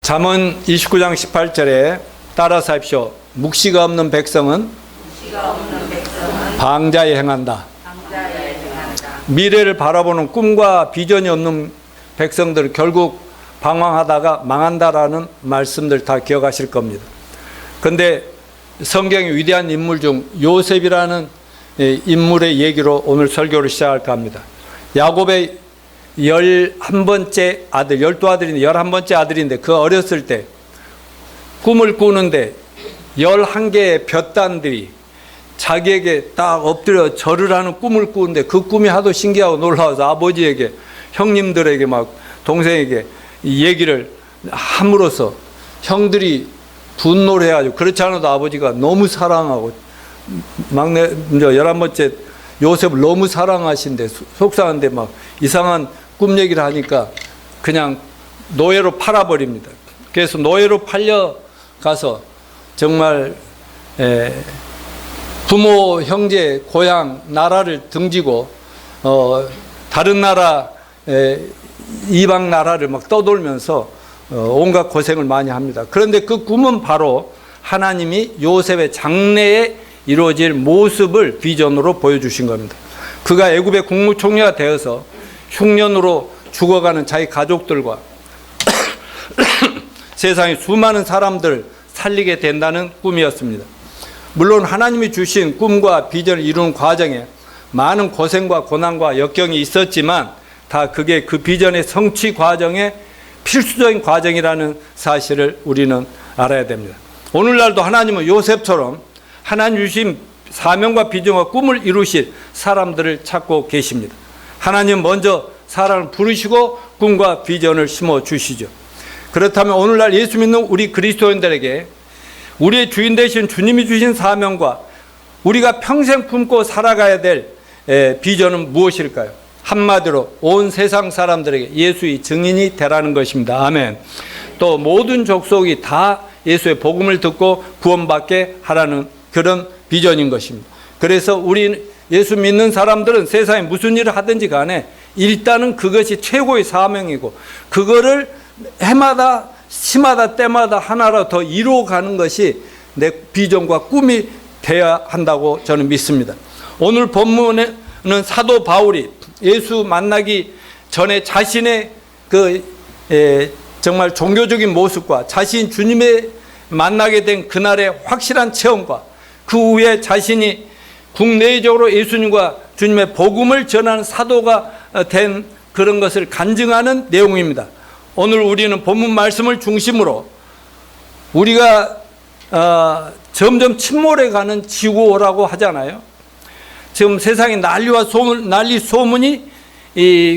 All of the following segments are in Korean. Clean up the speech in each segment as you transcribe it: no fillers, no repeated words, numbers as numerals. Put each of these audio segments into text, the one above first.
잠언 29장 18절에 따라서 하십시오. 묵시가 없는 백성은 방자에 행한다. 미래를 바라보는 꿈과 비전이 없는 백성들은 결국 방황하다가 망한다라는 말씀들 다 기억하실 겁니다. 그런데 성경의 위대한 인물 중 요셉이라는 인물의 얘기로 오늘 설교를 시작할까 합니다. 야곱의 11번째 아들, 12아들인데 11번째 아들인데 그 어렸을 때 꿈을 꾸는데 11개의 볕단들이 자기에게 딱 엎드려 절을 하는 꿈을 꾸는데 그 꿈이 하도 신기하고 놀라워서 아버지에게, 형님들에게, 막 동생에게 이 얘기를 함으로써 형들이 분노를 해가지고, 그렇지 않아도 아버지가 너무 사랑하고 막내 11번째 요셉을 너무 사랑하신데 속상한데 막 이상한 꿈 얘기를 하니까 그냥 노예로 팔아버립니다. 그래서 노예로 팔려가서 정말 부모, 형제, 고향, 나라를 등지고 다른 나라, 이방 나라를 막 떠돌면서 온갖 고생을 많이 합니다. 그런데 그 꿈은 바로 하나님이 요셉의 장래에 이루어질 모습을 비전으로 보여주신 겁니다. 그가 애굽의 국무총리가 되어서 흉년으로 죽어가는 자기 가족들과 세상의 수많은 사람들을 살리게 된다는 꿈이었습니다. 물론 하나님이 주신 꿈과 비전을 이루는 과정에 많은 고생과 고난과 역경이 있었지만 다 그게 그 비전의 성취 과정의 필수적인 과정이라는 사실을 우리는 알아야 됩니다. 오늘날도 하나님은 요셉처럼 하나님 주신 사명과 비전과 꿈을 이루실 사람들을 찾고 계십니다. 하나님은 먼저 사람을 부르시고 꿈과 비전을 심어주시죠. 그렇다면 오늘날 예수 믿는 우리 그리스도인들에게 우리의 주인 되신 주님이 주신 사명과 우리가 평생 품고 살아가야 될 비전은 무엇일까요? 한마디로 온 세상 사람들에게 예수의 증인이 되라는 것입니다. 아멘. 또 모든 족속이 다 예수의 복음을 듣고 구원받게 하라는 그런 비전인 것입니다. 그래서 우리 예수 믿는 사람들은 세상에 무슨 일을 하든지 간에 일단은 그것이 최고의 사명이고 그거를 해마다 시마다 때마다 하나로 더 이루어가는 것이 내 비전과 꿈이 되어야 한다고 저는 믿습니다. 오늘 본문에는 사도 바울이 예수 만나기 전에 자신의 정말 종교적인 모습과 자신 주님의 만나게 된 그날의 확실한 체험과 그 후에 자신이 국내적으로 예수님과 주님의 복음을 전하는 사도가 된 그런 것을 간증하는 내용입니다. 오늘 우리는 본문 말씀을 중심으로 우리가 점점 침몰해가는 지구라고 하잖아요. 지금 세상에 난리 소문이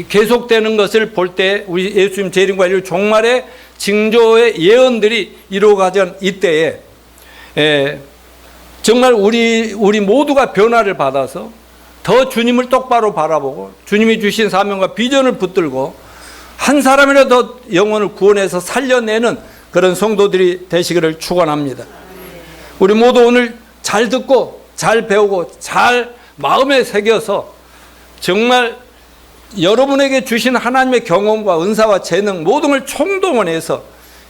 계속되는 것을 볼 때 우리 예수님 재림과 인류 종말의 징조의 예언들이 이루어가던 이때에 정말 우리 모두가 변화를 받아서 더 주님을 똑바로 바라보고 주님이 주신 사명과 비전을 붙들고 한 사람이라도 영혼을 구원해서 살려내는 그런 성도들이 되시기를 축원합니다. 우리 모두 오늘 잘 듣고 잘 배우고 잘 마음에 새겨서 정말 여러분에게 주신 하나님의 경험과 은사와 재능 모든 걸 총동원해서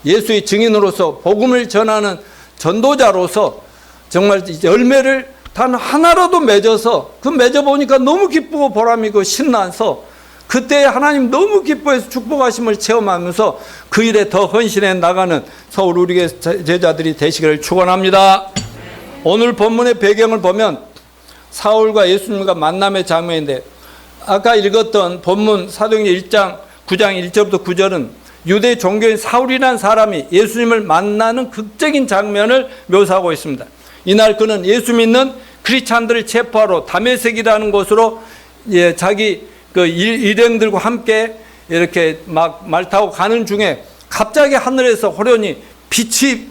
예수의 증인으로서 복음을 전하는 전도자로서 정말 열매를 단 하나라도 맺어서 그 맺어보니까 너무 기쁘고 보람이고 신나서 그때 하나님 너무 기뻐해서 축복하심을 체험하면서 그 일에 더 헌신해 나가는 서울 우리 제자들이 되시기를 축원합니다. 오늘 본문의 배경을 보면 사울과 예수님과 만남의 장면인데 아까 읽었던 본문 사도행전 1장 9장 1절부터 9절은 유대 종교인 사울이라는 사람이 예수님을 만나는 극적인 장면을 묘사하고 있습니다. 이날 그는 예수 믿는 크리스찬들을 체포하러 다메섹이라는 곳으로 자기 그 일행들과 함께 이렇게 막 말 타고 가는 중에 갑자기 하늘에서 호련히 빛이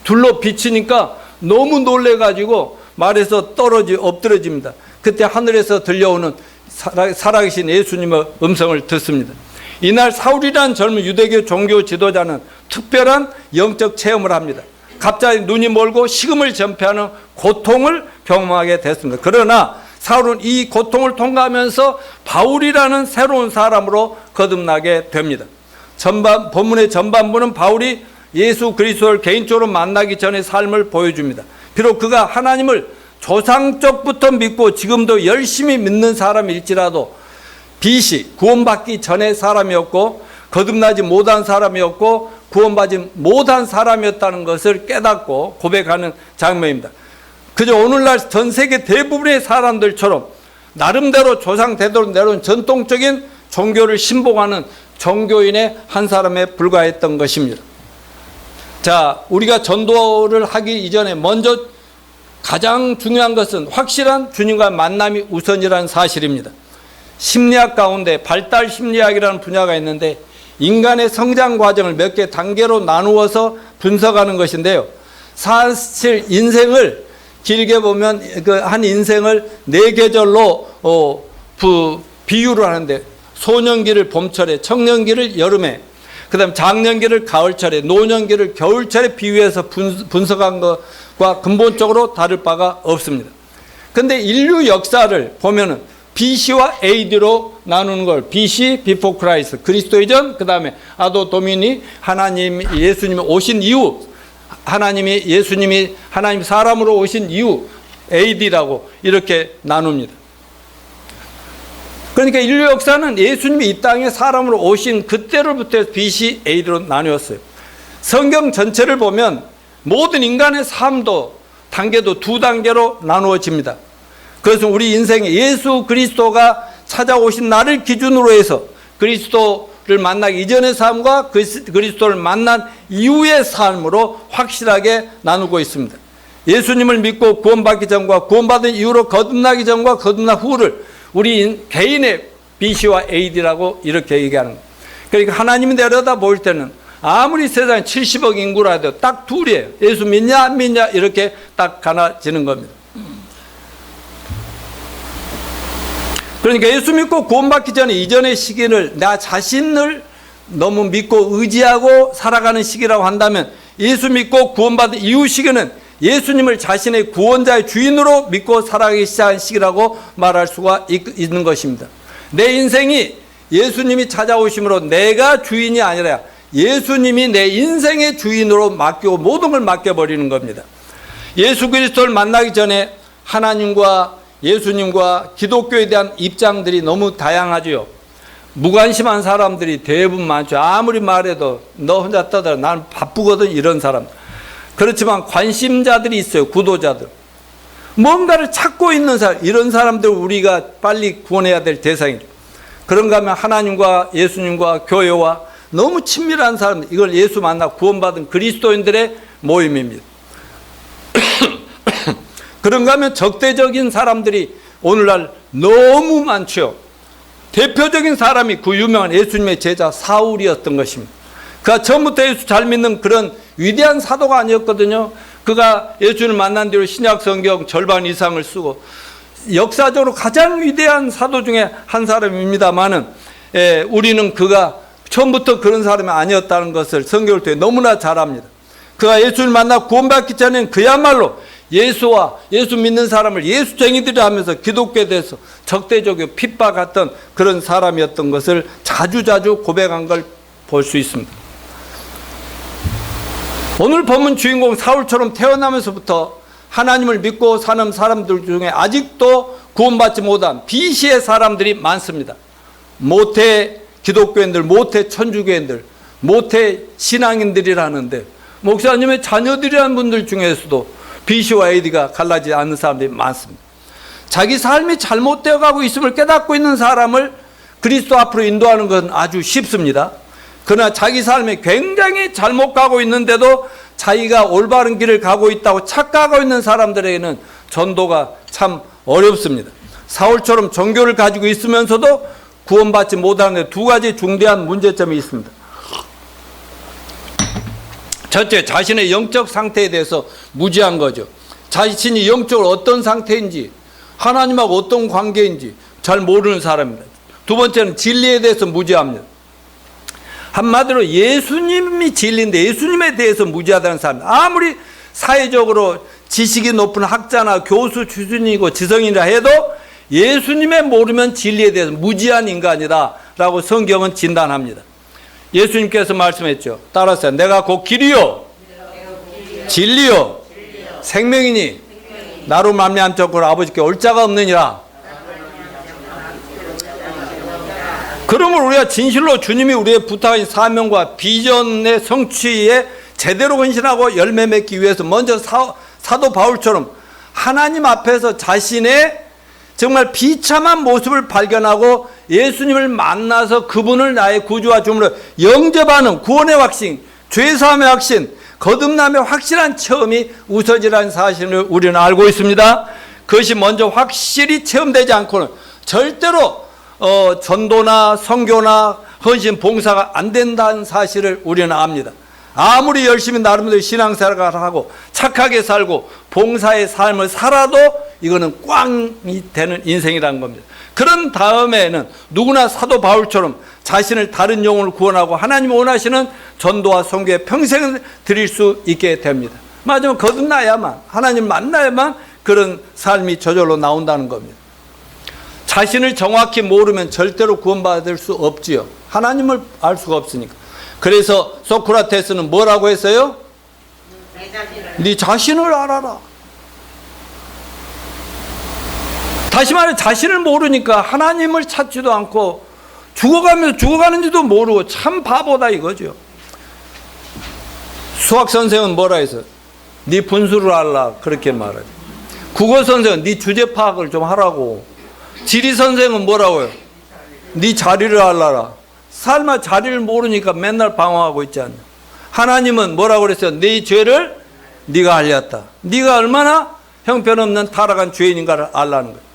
둘로 비치니까 너무 놀래가지고 말에서 엎드러집니다. 그때 하늘에서 들려오는 살아계신 예수님의 음성을 듣습니다. 이날 사울이라는 젊은 유대교 종교 지도자는 특별한 영적 체험을 합니다. 갑자기 눈이 멀고 식음을 전폐하는 고통을 경험하게 됐습니다. 그러나 사울은 이 고통을 통과하면서 바울이라는 새로운 사람으로 거듭나게 됩니다. 본문의 전반부는 바울이 예수 그리스도를 개인적으로 만나기 전의 삶을 보여줍니다. 비록 그가 하나님을 조상적부터 믿고 지금도 열심히 믿는 사람일지라도 빚이 구원받기 전의 사람이었고 거듭나지 못한 사람이었고 구원받지 못한 사람이었다는 것을 깨닫고 고백하는 장면입니다. 그저 오늘날 전 세계 대부분의 사람들처럼 나름대로 조상 대대로 내려온 전통적인 종교를 신봉하는 종교인의 한 사람에 불과했던 것입니다. 자, 우리가 전도를 하기 이전에 먼저 가장 중요한 것은 확실한 주님과 만남이 우선이라는 사실입니다. 심리학 가운데 발달 심리학이라는 분야가 있는데 인간의 성장 과정을 몇 개 단계로 나누어서 분석하는 것인데요. 사실 인생을 길게 보면 그 한 인생을 4계절로 비유를 하는데 소년기를 봄철에, 청년기를 여름에, 그 다음 장년기를 가을철에, 노년기를 겨울철에 비유해서 분석한 것과 근본적으로 다를 바가 없습니다. 그런데 인류 역사를 보면은 BC와 AD로 나누는 걸 BC, Before Christ, 그리스도 이전, 그 다음에 아도 도미니, 하나님, 예수님이 오신 이후, 하나님 사람으로 오신 이후 AD라고 이렇게 나눕니다. 그러니까 인류 역사는 예수님이 이 땅에 사람으로 오신 그때로부터 BC, AD로 나누었어요. 성경 전체를 보면 모든 인간의 삶도 단계도 2단계로 나누어집니다. 그래서 우리 인생에 예수 그리스도가 찾아오신 날을 기준으로 해서 그리스도를 만나기 이전의 삶과 그리스도를 만난 이후의 삶으로 확실하게 나누고 있습니다. 예수님을 믿고 구원받기 전과 구원받은 이후로 거듭나기 전과 거듭난 후를 우리 개인의 BC와 AD라고 이렇게 얘기하는 거예요. 그러니까 하나님이 내려다 볼 때는 아무리 세상에 70억 인구라 해도 딱 둘이에요. 예수 믿냐 안 믿냐 이렇게 딱 갈라지는 겁니다. 그러니까 예수 믿고 구원받기 전에 이전의 시기를 나 자신을 너무 믿고 의지하고 살아가는 시기라고 한다면 예수 믿고 구원받은 이후 시기는 예수님을 자신의 구원자의 주인으로 믿고 살아가기 시작한 시기라고 말할 수가 있는 것입니다. 내 인생이 예수님이 찾아오심으로 내가 주인이 아니라 예수님이 내 인생의 주인으로 맡기고 모든 걸 맡겨버리는 겁니다. 예수 그리스도를 만나기 전에 하나님과 예수님과 기독교에 대한 입장들이 너무 다양하죠. 무관심한 사람들이 대부분 많죠. 아무리 말해도 너 혼자 떠들어 나는 바쁘거든 이런 사람. 그렇지만 관심자들이 있어요. 구도자들. 뭔가를 찾고 있는 사람, 이런 사람들 우리가 빨리 구원해야 될 대상이죠. 그런가 하면 하나님과 예수님과 교회와 너무 친밀한 사람들, 이걸 예수 만나 구원받은 그리스도인들의 모임입니다. 그런가 하면 적대적인 사람들이 오늘날 너무 많죠. 대표적인 사람이 그 유명한 예수님의 제자 사울이었던 것입니다. 그가 처음부터 예수 잘 믿는 그런 위대한 사도가 아니었거든요. 그가 예수를 만난 뒤로 신약 성경 절반 이상을 쓰고 역사적으로 가장 위대한 사도 중에 한 사람입니다만은 우리는 그가 처음부터 그런 사람이 아니었다는 것을 성경을 통해 너무나 잘 압니다. 그가 예수를 만나 구원받기 전에는 그야말로 예수와 예수 믿는 사람을 예수쟁이들이 하면서 기독교에 대해서 적대적이고 핍박했던 그런 사람이었던 것을 자주자주 고백한 걸 볼 수 있습니다. 오늘 본문 주인공 사울처럼 태어나면서부터 하나님을 믿고 사는 사람들 중에 아직도 구원받지 못한 비시의 사람들이 많습니다. 모태 기독교인들, 모태 천주교인들, 모태 신앙인들이라는데 목사님의 자녀들이라는 분들 중에서도 BC와 AD가 갈라지지 않는 사람들이 많습니다. 자기 삶이 잘못되어 가고 있음을 깨닫고 있는 사람을 그리스도 앞으로 인도하는 건 아주 쉽습니다. 그러나 자기 삶이 굉장히 잘못 가고 있는데도 자기가 올바른 길을 가고 있다고 착각하고 있는 사람들에게는 전도가 참 어렵습니다. 사울처럼 종교를 가지고 있으면서도 구원받지 못하는 데 2가지 중대한 문제점이 있습니다. 첫째, 자신의 영적 상태에 대해서 무지한 거죠. 자신이 영적으로 어떤 상태인지, 하나님하고 어떤 관계인지 잘 모르는 사람입니다. 2번째는 진리에 대해서 무지합니다. 한마디로 예수님이 진리인데 예수님에 대해서 무지하다는 사람. 아무리 사회적으로 지식이 높은 학자나 교수 수준이고 지성이라 해도 예수님에 모르면 진리에 대해서 무지한 인간이다 라고 성경은 진단합니다. 예수님께서 말씀했죠. 따라서 내가 곧 길이요 진리요 생명이니 나로 말미암지 않고 아버지께 올 자가 없느니라. 그러면 우리가 진실로 주님이 우리의 부탁인 사명과 비전의 성취에 제대로 헌신하고 열매 맺기 위해서 먼저 사도 바울처럼 하나님 앞에서 자신의 정말 비참한 모습을 발견하고 예수님을 만나서 그분을 나의 구주와 주님으로 영접하는 구원의 확신, 죄사함의 확신, 거듭남의 확실한 체험이 우선이라는 사실을 우리는 알고 있습니다. 그것이 먼저 확실히 체험되지 않고는 절대로 전도나 선교나 헌신, 봉사가 안 된다는 사실을 우리는 압니다. 아무리 열심히 나름대로 신앙생활을 하고 착하게 살고 봉사의 삶을 살아도 이거는 꽝이 되는 인생이라는 겁니다. 그런 다음에는 누구나 사도 바울처럼 자신을 다른 영혼을 구원하고 하나님이 원하시는 전도와 선교에 평생을 드릴 수 있게 됩니다. 마지막 거듭나야만, 하나님 만나야만 그런 삶이 저절로 나온다는 겁니다. 자신을 정확히 모르면 절대로 구원받을 수 없지요. 하나님을 알 수가 없으니까. 그래서 소크라테스는 뭐라고 했어요? 네 자신을 알아라. 다시 말해 자신을 모르니까 하나님을 찾지도 않고 죽어가면서 죽어가는지도 모르고 참 바보다 이거죠. 수학 선생은 뭐라 해서 네 분수를 알라 그렇게 말하죠. 국어 선생은 네 주제 파악을 좀 하라고. 지리 선생은 뭐라고요? 네 자리를 알라라. 삶의 자리를 모르니까 맨날 방황하고 있지 않냐. 하나님은 뭐라고 그랬어요? 네 죄를 네가 알렸다. 네가 얼마나 형편없는 타락한 죄인인가를 알라는 거예요.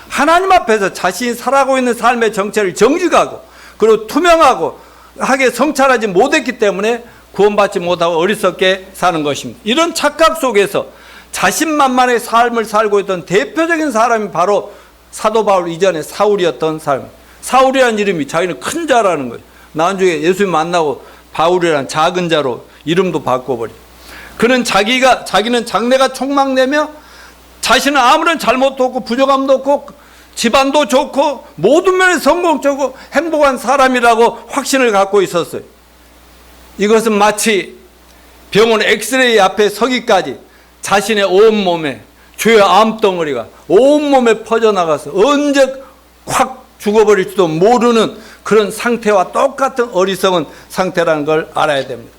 하나님 앞에서 자신이 살아가고 있는 삶의 정체를 정직하고 그리고 투명하고 하게 성찰하지 못했기 때문에 구원받지 못하고 어리석게 사는 것입니다. 이런 착각 속에서 자신만만의 삶을 살고 있던 대표적인 사람이 바로 사도 바울 이전에 사울이었던 사람. 사울이라는 이름이 자기는 큰 자라는 거예요. 나중에 예수님 만나고 바울이라는 작은 자로 이름도 바꿔버려. 그는 자기는 장래가 촉망되며 자신은 아무런 잘못도 없고 부족함도 없고 집안도 좋고 모든 면에 성공적이고 행복한 사람이라고 확신을 갖고 있었어요. 이것은 마치 병원 엑스레이 앞에 서기까지 자신의 온몸에 죄의 암덩어리가 온몸에 퍼져나가서 언제 확 죽어버릴지도 모르는 그런 상태와 똑같은 어리석은 상태라는 걸 알아야 됩니다.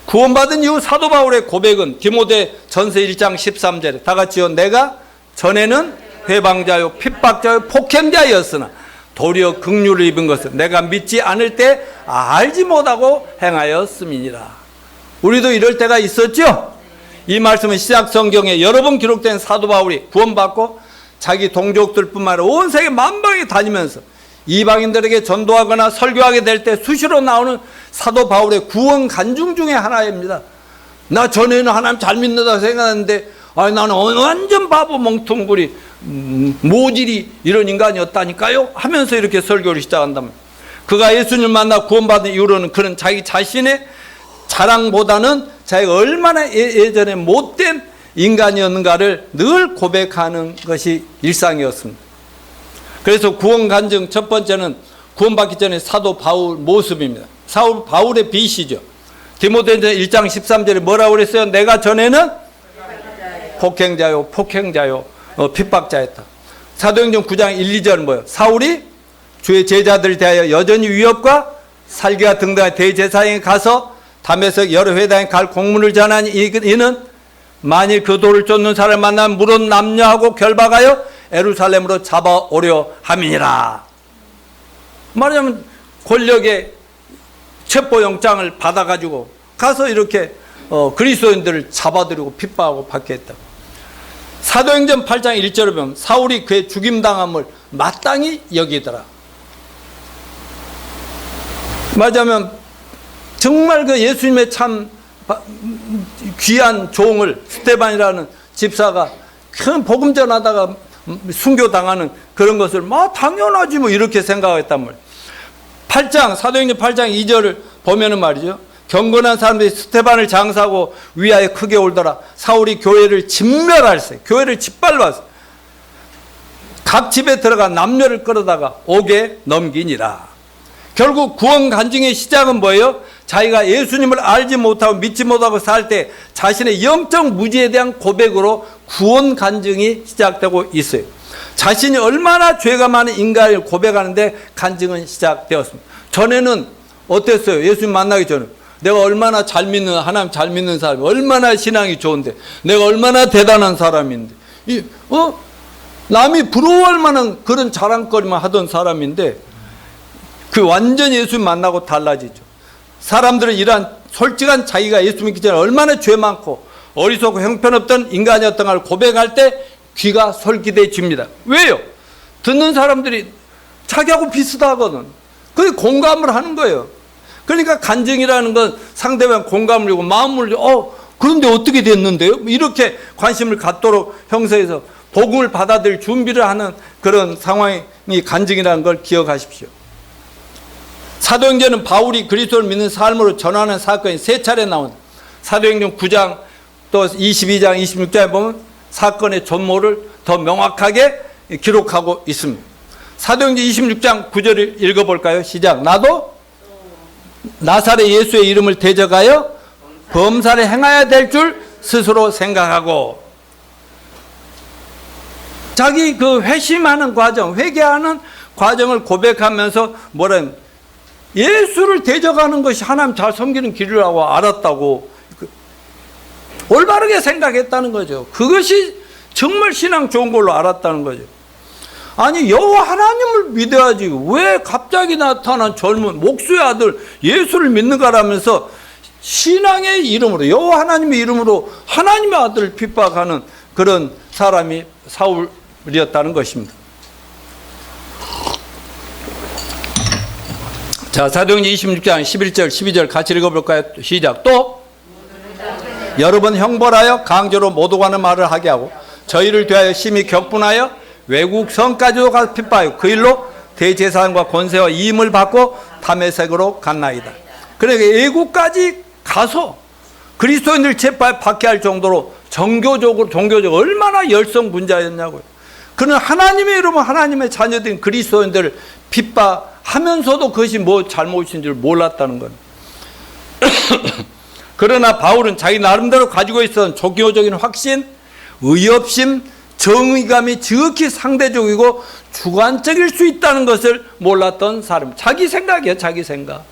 구원받은 이후 사도 바울의 고백은 디모데 전서 1장 13절에 다 같이요. 내가 전에는 회방자요 핍박자요 폭행자였으나 도리어 긍휼을 입은 것은 내가 믿지 않을 때 알지 못하고 행하였음이니라. 우리도 이럴 때가 있었죠. 이 말씀은 시작 성경에 여러 번 기록된 사도 바울이 구원받고 자기 동족들뿐만 아니라 온 세계 만방에 다니면서 이방인들에게 전도하거나 설교하게 될 때 수시로 나오는 사도 바울의 구원 간증 중에 하나입니다. 나 전에는 하나님 잘 믿는다 생각했는데 나는 완전 바보 멍텅구리 모질이 이런 인간이었다니까요 하면서 이렇게 설교를 시작한다면, 그가 예수님을 만나 구원받은 이후로는 그는 자기 자신의 자랑보다는 자기가 얼마나 예전에 못된 인간이었는가를 늘 고백하는 것이 일상이었습니다. 그래서 구원 간증 첫 번째는 구원받기 전에 사도 바울 모습입니다. 바울의 빛이죠. 디모데전서 1장 13절에 뭐라고 그랬어요? 내가 전에는 폭행자요 핍박자였다. 사도행전 9장 1, 2절은 뭐예요? 사울이 주의 제자들을 대하여 여전히 위협과 살기와 등등의 대제사장에 가서 담에서 여러 회당에 갈 공문을 전하니 이는 만일 그 돌을 쫓는 사람을 만나면 물은 남녀하고 결박하여 예루살렘으로 잡아오려 함이니라. 말하자면 권력의 체포영장을 받아가지고 가서 이렇게 그리스도인들을 잡아들이고 핍박하고 받게 했다. 사도행전 8장 1절을 보면 사울이 그의 죽임당함을 마땅히 여기더라. 말하자면 정말 그 예수님의 참 귀한 종을 스테반이라는 집사가 큰 복음 전하다가 순교당하는 그런 것을 당연하지 뭐 이렇게 생각했단 말이에요. 사도행전 8장 2절을 보면은 말이죠. 경건한 사람들이 스테반을 장사하고 위하여 크게 울더라. 사울이 교회를 진멸할세. 교회를 짓밟았어. 각 집에 들어가 남녀를 끌어다가 옥에 넘기니라. 결국 구원 간증의 시작은 뭐예요? 자기가 예수님을 알지 못하고 믿지 못하고 살 때 자신의 영적 무지에 대한 고백으로 구원 간증이 시작되고 있어요. 자신이 얼마나 죄가 많은 인간을 고백하는데 간증은 시작되었습니다. 전에는 어땠어요? 예수님 만나기 전에 내가 얼마나 잘 믿는, 하나님 잘 믿는 사람이, 얼마나 신앙이 좋은데, 내가 얼마나 대단한 사람인데, 남이 부러워할 만한 그런 자랑거리만 하던 사람인데, 그 완전히 예수님 만나고 달라지죠. 사람들은 이러한 솔직한 자기가 예수 믿기 전에 얼마나 죄 많고 어리석고 형편없던 인간이었던 걸 고백할 때 귀가 솔깃해집니다. 왜요? 듣는 사람들이 자기하고 비슷하거든. 그게 공감을 하는 거예요. 그러니까 간증이라는 건 상대방 공감을 주고 마음을 주고 그런데 어떻게 됐는데요? 이렇게 관심을 갖도록 형성해서 복음을 받아들일 준비를 하는 그런 상황이 간증이라는 걸 기억하십시오. 사도행전은 바울이 그리스도를 믿는 삶으로 전하는 사건이 세 차례 나온 사도행전 9장 또 22장 26장에 보면 사건의 전모를 더 명확하게 기록하고 있습니다. 사도행전 26장 9절을 읽어볼까요? 시작. 나도 나사렛 예수의 이름을 대적하여 범사를 행해야 될 줄 스스로 생각하고, 자기 그 회심하는 과정, 회개하는 과정을 고백하면서 뭐라는, 예수를 대적하는 것이 하나님 잘 섬기는 길이라고 알았다고 올바르게 생각했다는 거죠. 그것이 정말 신앙 좋은 걸로 알았다는 거죠. 아니, 여호와 하나님을 믿어야지 왜 갑자기 나타난 젊은 목수의 아들 예수를 믿는가라면서 신앙의 이름으로, 여호와 하나님의 이름으로 하나님의 아들을 핍박하는 그런 사람이 사울이었다는 것입니다. 자, 사도행전 26장 11절 12절 같이 읽어볼까요? 시작. 또 여러 번 형벌하여 강제로 못 오가는 말을 하게 하고 저희를 대하여 심히 격분하여 외국 성까지도 가서 핍박하여 그 일로 대제사장과 권세와 이임을 받고 다메섹으로 갔나이다. 그러니까 외국까지 가서 그리스도인들 재판받게 할 정도로 종교적으로 얼마나 열성분자였냐고요. 그는 하나님의 이름으로 하나님의 자녀된 그리스도인들을 핍박하면서도 그것이 뭐 잘못인 줄 몰랐다는 건. 그러나 바울은 자기 나름대로 가지고 있었던 종교적인 확신, 의협심, 정의감이 지극히 상대적이고 주관적일 수 있다는 것을 몰랐던 사람. 자기 생각이에요, 자기 생각.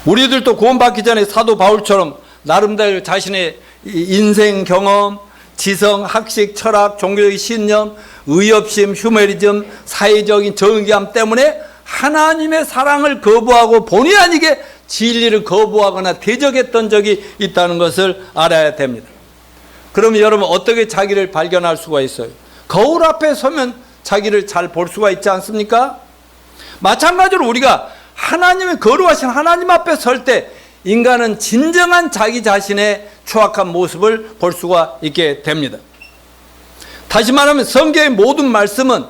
우리들도 구원받기 전에 사도 바울처럼 나름대로 자신의 인생 경험, 지성, 학식, 철학, 종교적인 신념, 의협심, 휴머니즘, 사회적인 정의감 때문에 하나님의 사랑을 거부하고 본의 아니게 진리를 거부하거나 대적했던 적이 있다는 것을 알아야 됩니다. 그러면 여러분 어떻게 자기를 발견할 수가 있어요? 거울 앞에 서면 자기를 잘 볼 수가 있지 않습니까? 마찬가지로 우리가 하나님의 거룩하신 하나님 앞에 설 때 인간은 진정한 자기 자신의 추악한 모습을 볼 수가 있게 됩니다. 다시 말하면 성경의 모든 말씀은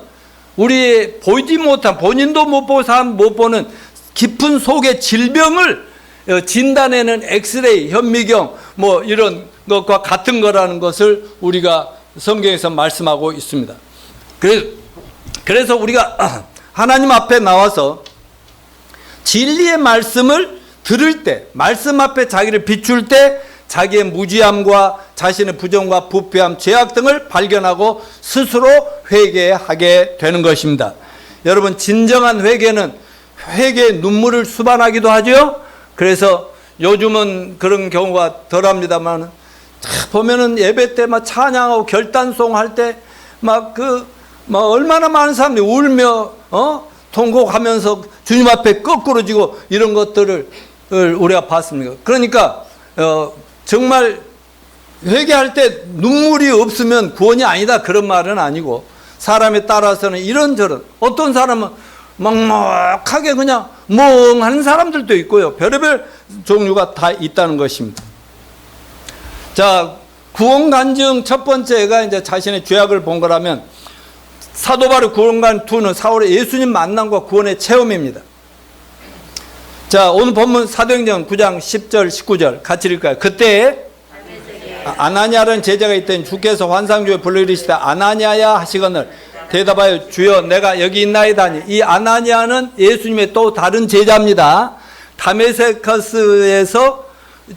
우리 보이지 못한, 본인도 못 보고 사람 못 보는 깊은 속의 질병을 진단해내는 엑스레이, 현미경 뭐 이런 것과 같은 거라는 것을 우리가 성경에서 말씀하고 있습니다. 그래서 우리가 하나님 앞에 나와서 진리의 말씀을 들을 때, 말씀 앞에 자기를 비출 때 자기의 무지함과 자신의 부정과 부패함, 죄악 등을 발견하고 스스로 회개하게 되는 것입니다. 여러분, 진정한 회개는 회개의 눈물을 수반하기도 하죠. 그래서 요즘은 그런 경우가 덜합니다만 보면은 예배 때 막 찬양하고 결단송 할 때 막 얼마나 많은 사람들이 울며 통곡하면서 주님 앞에 거꾸로 지고 이런 것들을 우리가 봤습니다. 그러니까 정말 회개할 때 눈물이 없으면 구원이 아니다 그런 말은 아니고, 사람에 따라서는 이런저런, 어떤 사람은 막막하게 그냥 멍하는 사람들도 있고요. 별의별 종류가 다 있다는 것입니다. 자, 구원 간증 첫 번째가 이제 자신의 죄악을 본 거라면, 사도 바울 구원 간증 2는 사울의 예수님 만남과 구원의 체험입니다. 자, 오늘 본문 사도행전 9장 10절 19절 같이 읽을까요? 그때 아나니아라는 제자가 있더니 주께서 환상 중에 불러 이르시되 아나니아야 하시거늘 대답하여 주여 내가 여기 있나이다 하니 이 아나니아는 예수님의 또 다른 제자입니다. 다메섹커스에서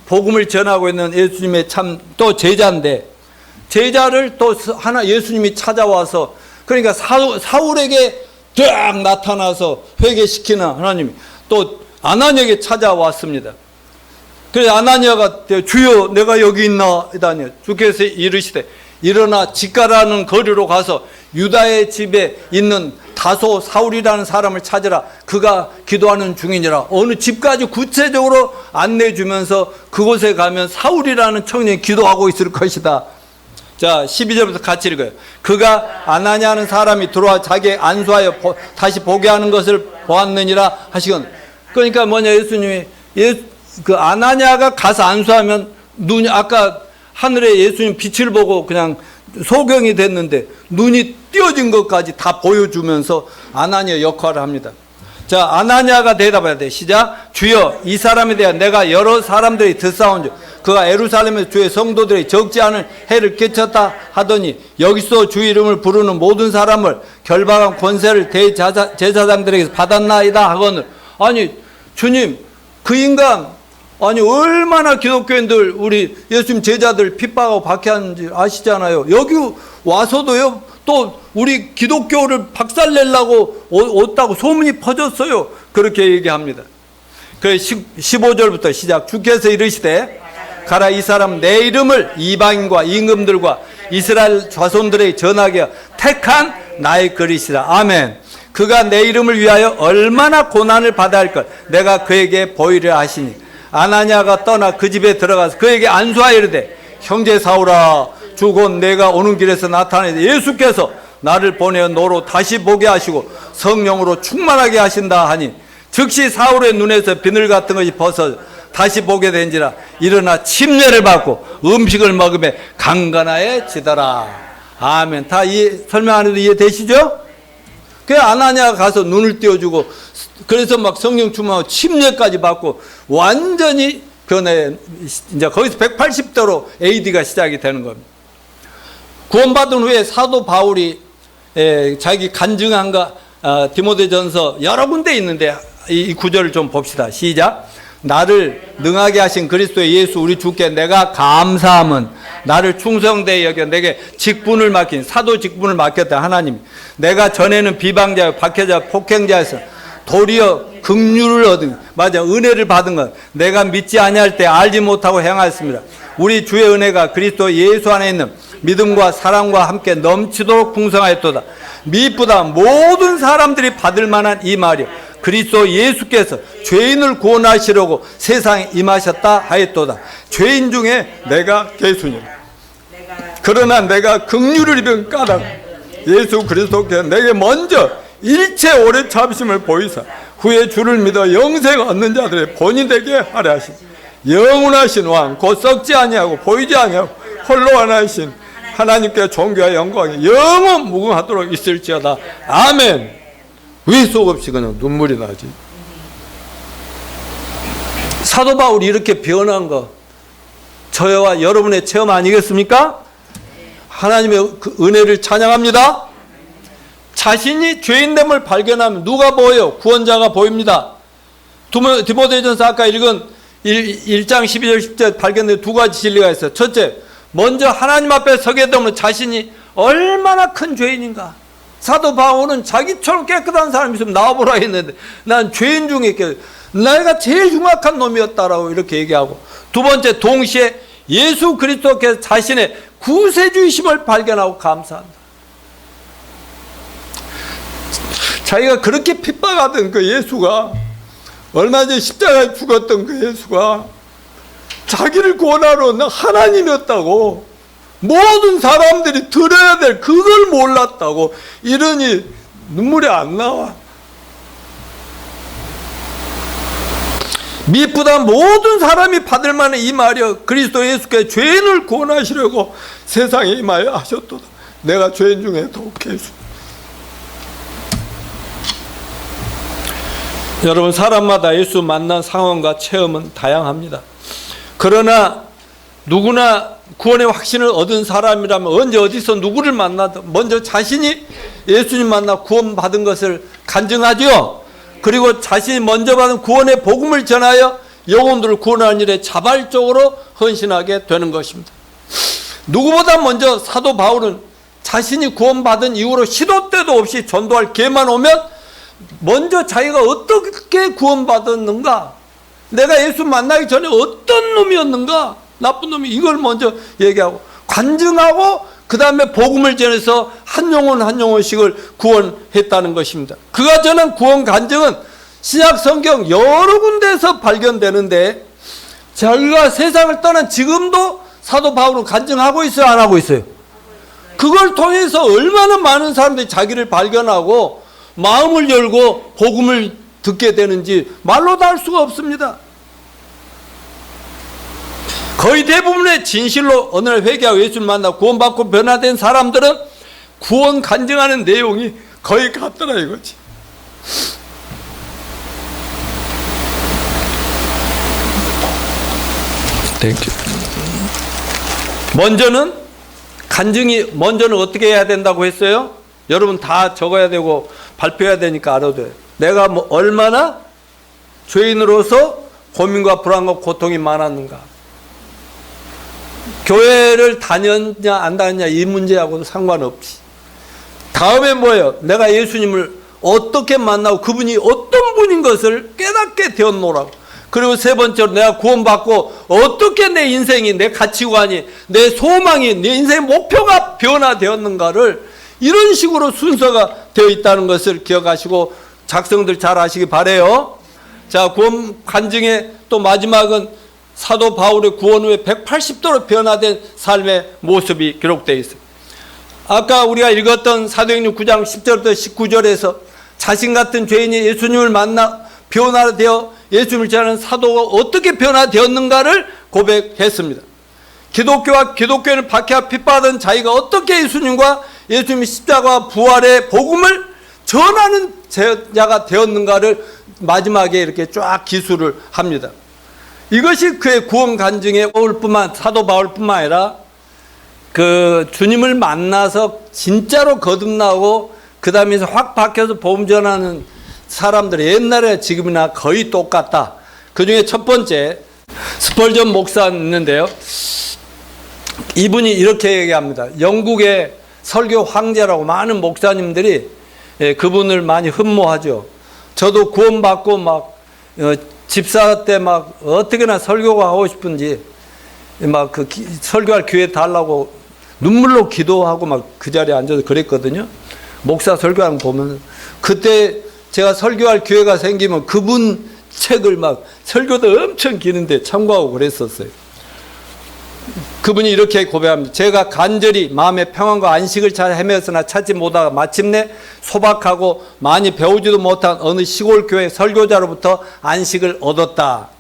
복음을 전하고 있는 예수님의 참 또 제자인데 제자를 또 하나 예수님이 찾아와서 그러니까 사울에게 쫙 나타나서 회개시키는 하나님이 또 아나니아에게 찾아왔습니다. 그래서 아나니아가 주여 내가 여기 있나이다니 주께서 이르시되 일어나 직가라는 거리로 가서 유다의 집에 있는 다소 사울이라는 사람을 찾으라. 그가 기도하는 중이니라. 어느 집까지 구체적으로 안내주면서 그곳에 가면 사울이라는 청년이 기도하고 있을 것이다. 자, 12절부터 같이 읽어요. 그가 아나니아는 사람이 들어와 자기의 안수하여 다시 보게 하는 것을 보았느니라 하시건. 그러니까 뭐냐, 예수님이 그 아나니아가 가서 안수하면 눈이 아까 하늘에 예수님 빛을 보고 그냥 소경이 됐는데 눈이 띄어진 것까지 다 보여주면서 아나니아 역할을 합니다. 자, 아나니아가 대답해야 돼. 시작. 주여 이 사람에 대한 내가 여러 사람들이 듣사온즉 그가 예루살렘에서 주의 성도들이 적지 않은 해를 끼쳤다 하더니 여기서 주 이름을 부르는 모든 사람을 결박한 권세를 대제사장들에게서 받았나이다 하거늘. 아니 주님 그 인간 아니 얼마나 기독교인들 우리 예수님 제자들 핍박하고 박해하는지 아시잖아요. 여기 와서도요 또 우리 기독교를 박살내려고 왔다고 소문이 퍼졌어요. 그렇게 얘기합니다. 그 15절부터 시작. 주께서 이르시되 가라 이 사람 내 이름을 이방인과 임금들과 이스라엘 자손들에게 전하게 택한 나의 그리스다. 아멘. 그가 내 이름을 위하여 얼마나 고난을 받아야 할 것 내가 그에게 보이려 하시니 아나니아가 떠나 그 집에 들어가서 그에게 안수하여 이르되 형제 사울아 주 곧 내가 오는 길에서 나타나니 예수께서 나를 보내어 너로 다시 보게 하시고 성령으로 충만하게 하신다 하니 즉시 사울의 눈에서 비늘 같은 것이 벗어 다시 보게 된지라 일어나 침례를 받고 음식을 먹으며 강건하여지더라. 아멘. 다 설명 안 해도 이해되시죠? 그 아나니아가 가서 눈을 띄워주고 그래서 막 성령 충만하고 침례까지 받고 완전히 변해. 이제 거기서 180도로 AD가 시작이 되는 겁니다. 구원받은 후에 사도 바울이 자기 간증한가 디모데전서 여러 군데 있는데 이 구절을 좀 봅시다. 시작. 나를 능하게 하신 그리스도 예수 우리 주께 내가 감사함은 나를 충성되이 여겨 내게 직분을 맡긴 사도 직분을 맡겼다 하나님. 내가 전에는 비방자 박해자 폭행자였어 도리어 긍휼을 얻은 맞아 은혜를 받은 것 내가 믿지 아니할 때 알지 못하고 행하였습니다. 우리 주의 은혜가 그리스도 예수 안에 있는 믿음과 사랑과 함께 넘치도록 풍성하였도다. 미쁘다 모든 사람들이 받을 만한 이 말이요 그리스도 예수께서 죄인을 구원하시려고 세상에 임하셨다 하였도다. 죄인 중에 내가 개수니라. 그러나 내가 긍휼을 입은 까닭 예수 그리스도께서 내게 먼저 일체 오래 참심을 보이사 후에 주를 믿어 영생 얻는 자들의 본이 되게 하려 하신 영원하신 왕 곧 썩지 아니하고 보이지 아니하고 홀로 하나이신 하나님께 존귀와 영광이 영원 무궁하도록 있을지어다. 아멘. 왜 속없이 그냥 눈물이 나지? 사도 바울이 이렇게 변한 거 저와 여러분의 체험 아니겠습니까? 하나님의 그 은혜를 찬양합니다. 자신이 죄인됨을 발견하면 누가 보여요? 구원자가 보입니다. 디모데전서 아까 읽은 1장 12절 10절 발견된 두 가지 진리가 있어요. 첫째, 먼저 하나님 앞에 서게 되면 자신이 얼마나 큰 죄인인가. 사도 바울은 자기처럼 깨끗한 사람이 있으면 나와보라 했는데 난 죄인 중에 내가 제일 흉악한 놈이었다라고 이렇게 얘기하고, 두 번째, 동시에 예수 그리스도께서 자신의 구세주이심을 발견하고 감사한다. 자기가 그렇게 핍박하던 그 예수가, 얼마 전에 십자가에 죽었던 그 예수가 자기를 구원하러 하나님이었다고, 모든 사람들이 들어야 될 그걸 몰랐다고, 이러니 눈물이 안 나와. 미쁘다 모든 사람이 받을 만한 이 말이여 그리스도 예수께 죄인을 구원하시려고 세상에 임하여 하셨도다. 내가 죄인 중에 더욱 개수. 여러분, 사람마다 예수 만난 상황과 체험은 다양합니다. 그러나 누구나 구원의 확신을 얻은 사람이라면 언제 어디서 누구를 만나든 먼저 자신이 예수님 만나 구원받은 것을 간증하죠. 그리고 자신이 먼저 받은 구원의 복음을 전하여 영혼들을 구원하는 일에 자발적으로 헌신하게 되는 것입니다. 누구보다 먼저 사도 바울은 자신이 구원받은 이후로 시도 때도 없이 전도할 기회만 오면 먼저 자기가 어떻게 구원받았는가, 내가 예수 만나기 전에 어떤 놈이었는가, 나쁜 놈이, 이걸 먼저 얘기하고 간증하고 그 다음에 복음을 전해서 한 영혼 한 영혼씩을 구원했다는 것입니다. 그가 전한 구원 간증은 신약 성경 여러 군데에서 발견되는데 자기가 세상을 떠난 지금도 사도 바울은 간증하고 있어요, 안 하고 있어요? 그걸 통해서 얼마나 많은 사람들이 자기를 발견하고 마음을 열고 복음을 듣게 되는지 말로 다 할 수가 없습니다. 거의 대부분의 진실로 어느 날 회개하고 예수를 만나 구원받고 변화된 사람들은 구원 간증하는 내용이 거의 같더라 이거지. 먼저는 먼저는 어떻게 해야 된다고 했어요? 여러분 다 적어야 되고 발표해야 되니까 알아도 돼요. 내가 얼마나 죄인으로서 고민과 불안과 고통이 많았는가. 교회를 다녔냐 안 다녔냐 이 문제하고는 상관없이. 다음에 뭐예요? 내가 예수님을 어떻게 만나고 그분이 어떤 분인 것을 깨닫게 되었노라고. 그리고 세 번째로 내가 구원받고 어떻게 내 인생이, 내 가치관이, 내 소망이, 내 인생의 목표가 변화되었는가를 이런 식으로 순서가 되어 있다는 것을 기억하시고 작성들 잘 하시기 바라요. 자, 구원 간증의 또 마지막은 사도 바울의 구원 후에 180도로 변화된 삶의 모습이 기록되어 있어요. 아까 우리가 읽었던 사도행전 9장 10절부터 19절에서 자신 같은 죄인이 예수님을 만나 변화되어 예수님을 전하는 사도가 어떻게 변화되었는가를 고백했습니다. 기독교와 기독교인을 박해하고 핍박하던 자기가 어떻게 예수님과 예수님의 십자가와 부활의 복음을 전하는 제자가 되었는가를 마지막에 이렇게 쫙 기술을 합니다. 이것이 그의 구원 간증의 사도 바울뿐만 아니라 그 주님을 만나서 진짜로 거듭나고 그 다음에 확 박혀서 복음 전하는 사람들이 옛날에 지금이나 거의 똑같다. 그 중에 첫 번째 스펄전 목사 있는데요. 이분이 이렇게 얘기합니다. 영국의 설교 황제라고 많은 목사님들이 그분을 많이 흠모하죠. 저도 구원받고 막 집사 때 막 어떻게나 설교가 하고 싶은지 막 그 설교할 기회 달라고 눈물로 기도하고 막 그 자리에 앉아서 그랬거든요. 목사 설교하는 거 보면 그때 제가 설교할 기회가 생기면 그분 책을 막 설교도 엄청 기는데 참고하고 그랬었어요. 그분이 이렇게 고백합니다. 제가 간절히 마음의 평안과 안식을 찾아 헤매었으나 찾지 못하다가 마침내 소박하고 많이 배우지도 못한 어느 시골 교회 설교자로부터 안식을 얻었다.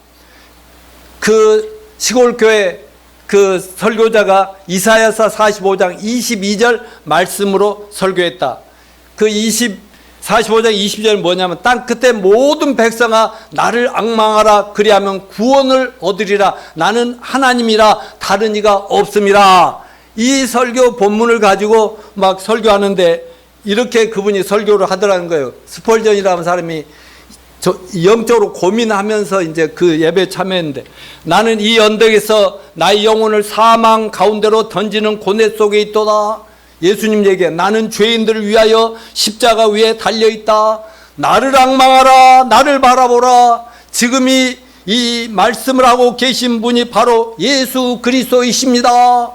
그 시골 교회 그 설교자가 이사야서 45장 22절 말씀으로 설교했다. 그 45장 20절은 뭐냐면 땅 끝에 모든 백성아 나를 앙망하라 그리하면 구원을 얻으리라 나는 하나님이라 다른 이가 없음이라. 이 설교 본문을 가지고 막 설교하는데 이렇게 그분이 설교를 하더라는 거예요. 스펄전이라는 사람이 영적으로 고민하면서 이제 그 예배에 참여했는데 나는 이 언덕에서 나의 영혼을 사망 가운데로 던지는 고뇌 속에 있도다. 예수님 얘기해. 나는 죄인들을 위하여 십자가 위에 달려있다. 나를 앙망하라. 나를 바라보라. 지금이 이 말씀을 하고 계신 분이 바로 예수 그리스도이십니다.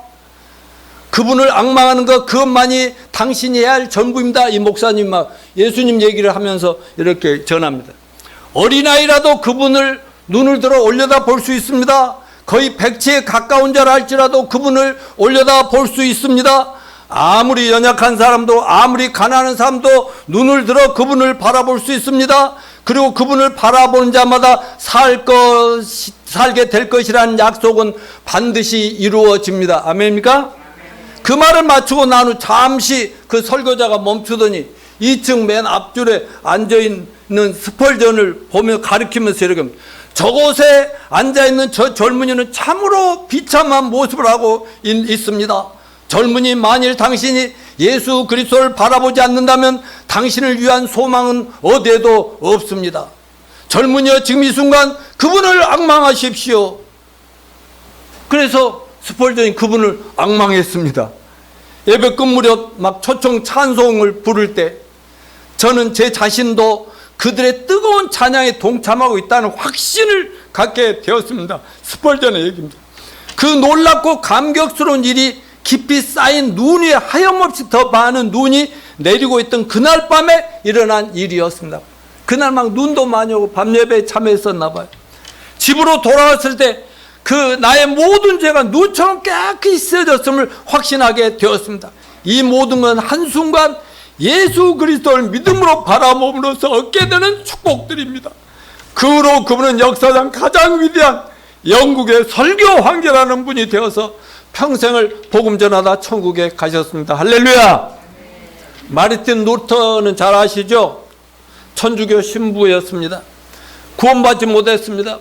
그분을 앙망하는 것 그것만이 당신이 해야 할 전부입니다. 이 목사님 막 예수님 얘기를 하면서 이렇게 전합니다. 어린아이라도 그분을 눈을 들어 올려다 볼 수 있습니다. 거의 백치에 가까운 자라 할지라도 그분을 올려다 볼 수 있습니다. 아무리 연약한 사람도 아무리 가난한 사람도 눈을 들어 그분을 바라볼 수 있습니다. 그리고 그분을 바라보는 자마다 살게 될 것이라는 약속은 반드시 이루어집니다. 아멘입니까? 그 말을 마치고 난 후 잠시 그 설교자가 멈추더니 2층 맨 앞줄에 앉아있는 스펄전을 보며 가리키면서 이렇게 저곳에 앉아있는 저 젊은이는 참으로 비참한 모습을 하고 있습니다. 젊은이, 만일 당신이 예수 그리스도를 바라보지 않는다면 당신을 위한 소망은 어디에도 없습니다. 젊은이여, 지금 이 순간 그분을 앙망하십시오. 그래서 스펄전이 그분을 앙망했습니다. 예배 끝 무렵 막 초청 찬송을 부를 때 저는 제 자신도 그들의 뜨거운 찬양에 동참하고 있다는 확신을 갖게 되었습니다. 스펄전의 얘기입니다. 그 놀랍고 감격스러운 일이 깊이 쌓인 눈 위에 하염없이 더 많은 눈이 내리고 있던 그날 밤에 일어난 일이었습니다. 그날 막 눈도 많이 오고 밤 예배에 참여했었나 봐요. 집으로 돌아왔을 때 그 나의 모든 죄가 눈처럼 깨끗이 씻어졌음을 확신하게 되었습니다. 이 모든 건 한순간 예수 그리스도를 믿음으로 바라봄으로써 얻게 되는 축복들입니다. 그 후로 그분은 역사상 가장 위대한 영국의 설교 황제라는 분이 되어서 평생을 복음 전하다 천국에 가셨습니다. 할렐루야. 마르틴 루터는 잘 아시죠? 천주교 신부였습니다. 구원받지 못했습니다.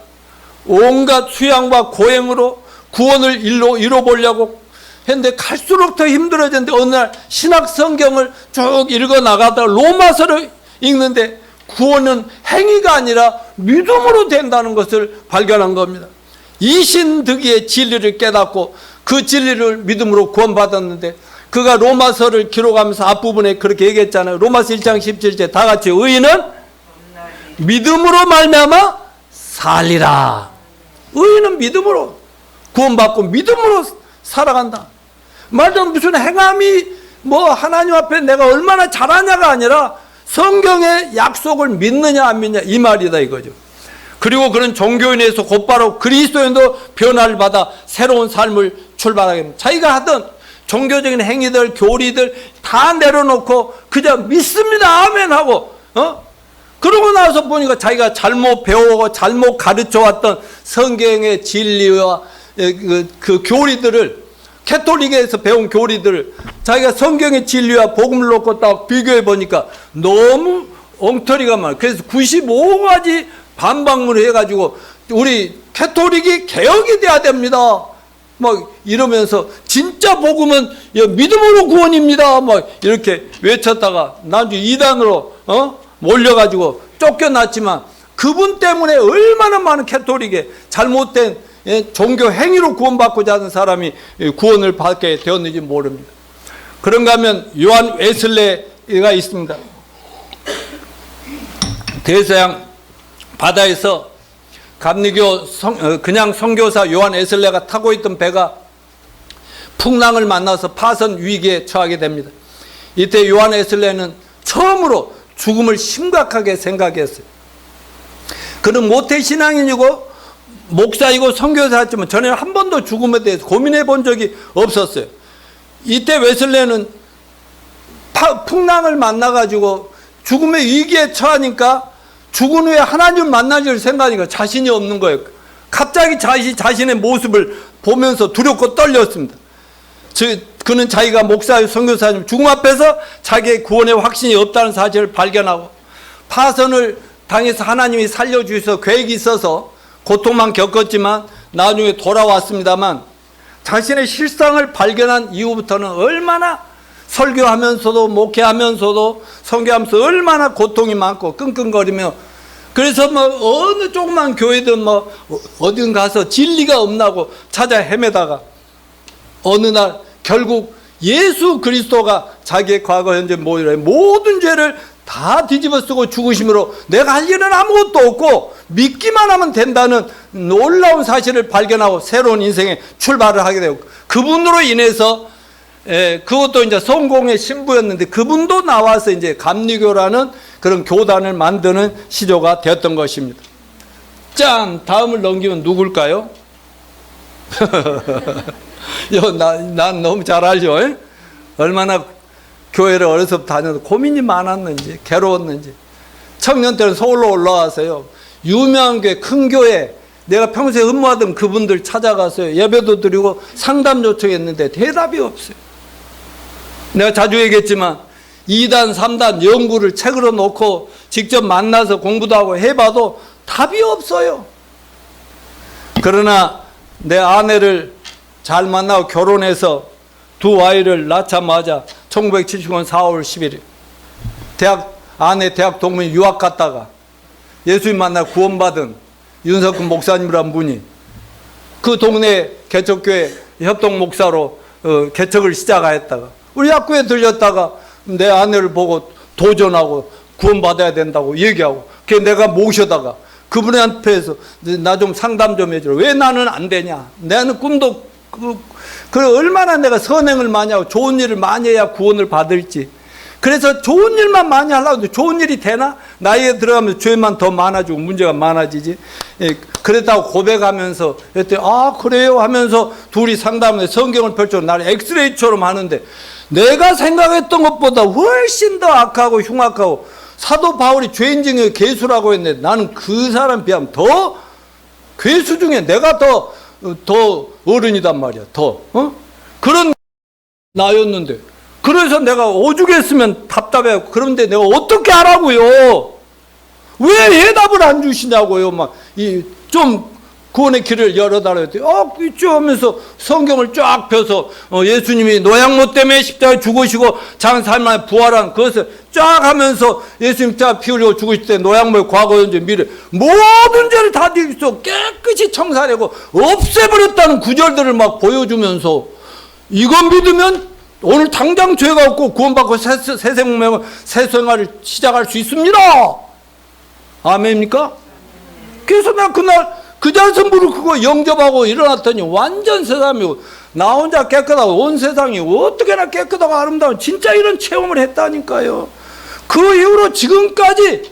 온갖 수양과 고행으로 구원을 이뤄보려고 했는데 갈수록 더 힘들어졌는데 어느 날 신학 성경을 쭉 읽어 나가다가 로마서를 읽는데 구원은 행위가 아니라 믿음으로 된다는 것을 발견한 겁니다. 이신득이의 진리를 깨닫고 그 진리를 믿음으로 구원받았는데 그가 로마서를 기록하면서 앞부분에 그렇게 얘기했잖아요. 로마서 1장 17절 다 같이 의인은 믿음으로 말미암아 살리라. 의인은 믿음으로 구원받고 믿음으로 살아간다. 말도 무슨 행함이 뭐 하나님 앞에 내가 얼마나 잘하냐가 아니라 성경의 약속을 믿느냐 안 믿느냐 이 말이다 이거죠. 그리고 그는 종교인에서 곧바로 그리스도인도 변화를 받아 새로운 삶을 출발하게 됩니다. 자기가 하던 종교적인 행위들, 교리들 다 내려놓고 그냥 믿습니다 아멘 하고 그러고 나서 보니까 자기가 잘못 배우고 잘못 가르쳐왔던 성경의 진리와 그 교리들을 캐톨릭에서 배운 교리들을 자기가 성경의 진리와 복음을 놓고 딱 비교해 보니까 너무 엉터리가 많아요. 그래서 95가지 반박문을 해가지고 우리 캐톨릭이 개혁이 돼야 됩니다. 막 이러면서 진짜 복음은 믿음으로 구원입니다. 막 이렇게 외쳤다가 나중에 이단으로 몰려가지고 쫓겨났지만 그분 때문에 얼마나 많은 캐톨릭에 잘못된 종교 행위로 구원받고자 하는 사람이 구원을 받게 되었는지 모릅니다. 그런가 하면 요한 웨슬레가 있습니다. 대서양 바다에서 감리교 그냥 선교사 요한 웨슬레가 타고 있던 배가 풍랑을 만나서 파선 위기에 처하게 됩니다. 이때 요한 웨슬레는 처음으로 죽음을 심각하게 생각했어요. 그는 모태신앙인이고 목사이고 선교사였지만 전에 한 번도 죽음에 대해서 고민해 본 적이 없었어요. 이때 웨슬레는 풍랑을 만나가지고 죽음의 위기에 처하니까 죽은 후에 하나님을 만나줄 생각하니까 자신이 없는 거예요. 갑자기 자신의 모습을 보면서 두렵고 떨렸습니다. 그는 자기가 목사요 선교사님 죽음 앞에서 자기의 구원의 확신이 없다는 사실을 발견하고 파선을 당해서 하나님이 살려주셔서 계획이 있어서 고통만 겪었지만 나중에 돌아왔습니다만 자신의 실상을 발견한 이후부터는 얼마나 설교하면서도 목회하면서도 선교하면서 얼마나 고통이 많고 끙끙거리며 그래서 뭐 어느 조그만 교회든 뭐 어딘 가서 진리가 없나고 찾아 헤매다가 어느 날 결국 예수 그리스도가 자기의 과거 현재 모든 죄를 다 뒤집어 쓰고 죽으심으로 내가 할 일은 아무것도 없고 믿기만 하면 된다는 놀라운 사실을 발견하고 새로운 인생에 출발을 하게 되고 그분으로 인해서 그것도 이제 성공의 신부였는데 그분도 나와서 이제 감리교라는 그런 교단을 만드는 시조가 되었던 것입니다. 짠! 다음을 넘기면 누굴까요? 난 너무 잘 알죠. 얼마나 교회를 어려서부터 다녀도 고민이 많았는지 괴로웠는지. 청년 때는 서울로 올라와서요. 유명한 교회, 큰 교회 내가 평소에 흠모하던 그분들 찾아가서요. 예배도 드리고 상담 요청했는데 대답이 없어요. 내가 자주 얘기했지만 2단, 3단 연구를 책으로 놓고 직접 만나서 공부도 하고 해봐도 답이 없어요. 그러나 내 아내를 잘 만나고 결혼해서 두 아이를 낳자마자 1970년 4월 11일 아내 대학 동문이 유학 갔다가 예수님 만나 구원받은 윤석근 목사님이란 분이 그 동네 개척교회 협동 목사로 개척을 시작하였다가 우리 학교에 들렸다가 내 아내를 보고 도전하고 구원받아야 된다고 얘기하고 그래서 내가 모셔다가 그분의 앞에서 나 좀 상담 좀 해주라. 왜 나는 안 되냐. 나는 꿈도 얼마나 내가 선행을 많이 하고 좋은 일을 많이 해야 구원을 받을지. 그래서 좋은 일만 많이 하려고 하는데 좋은 일이 되나? 나이에 들어가면서 죄만 더 많아지고 문제가 많아지지. 예, 그랬다고 고백하면서 그랬더니 아 그래요 하면서 둘이 상담을 성경을 펼쳐 나를 엑스레이처럼 하는데 내가 생각했던 것보다 훨씬 더 악하고 흉악하고 사도 바울이 죄인 중에 괴수라고 했는데 나는 그 사람 비하면 더 괴수 중에 내가 더 어른이단 말이야. 그런 나였는데 그래서 내가 오죽했으면 답답해요. 그런데 내가 어떻게 하라고요? 왜 대답을 안 주시냐고요? 좀 구원의 길을 열어달라고 했더니 있죠 하면서 성경을 쫙 펴서 예수님이 노양모 때문에 십자가에 죽으시고 장사할 만에 부활한 그것을 쫙 하면서 예수님 쫙 피 흘리고 죽으실 때 노양모의 과거 현재 미래 모든 죄를 다 뒤집어 깨끗이 청산하고 없애버렸다는 구절들을 막 보여주면서 이건 믿으면 오늘 당장 죄가 없고 구원받고 새 생명을 새 생활을 시작할 수 있습니다. 아멘입니까? 그래서 나 그날 그 자리에서 무릎 꿇고 영접하고 일어났더니 완전 세상이고 나 혼자 깨끗하고 온 세상이 어떻게나 깨끗하고 아름다운 진짜 이런 체험을 했다니까요. 그 이후로 지금까지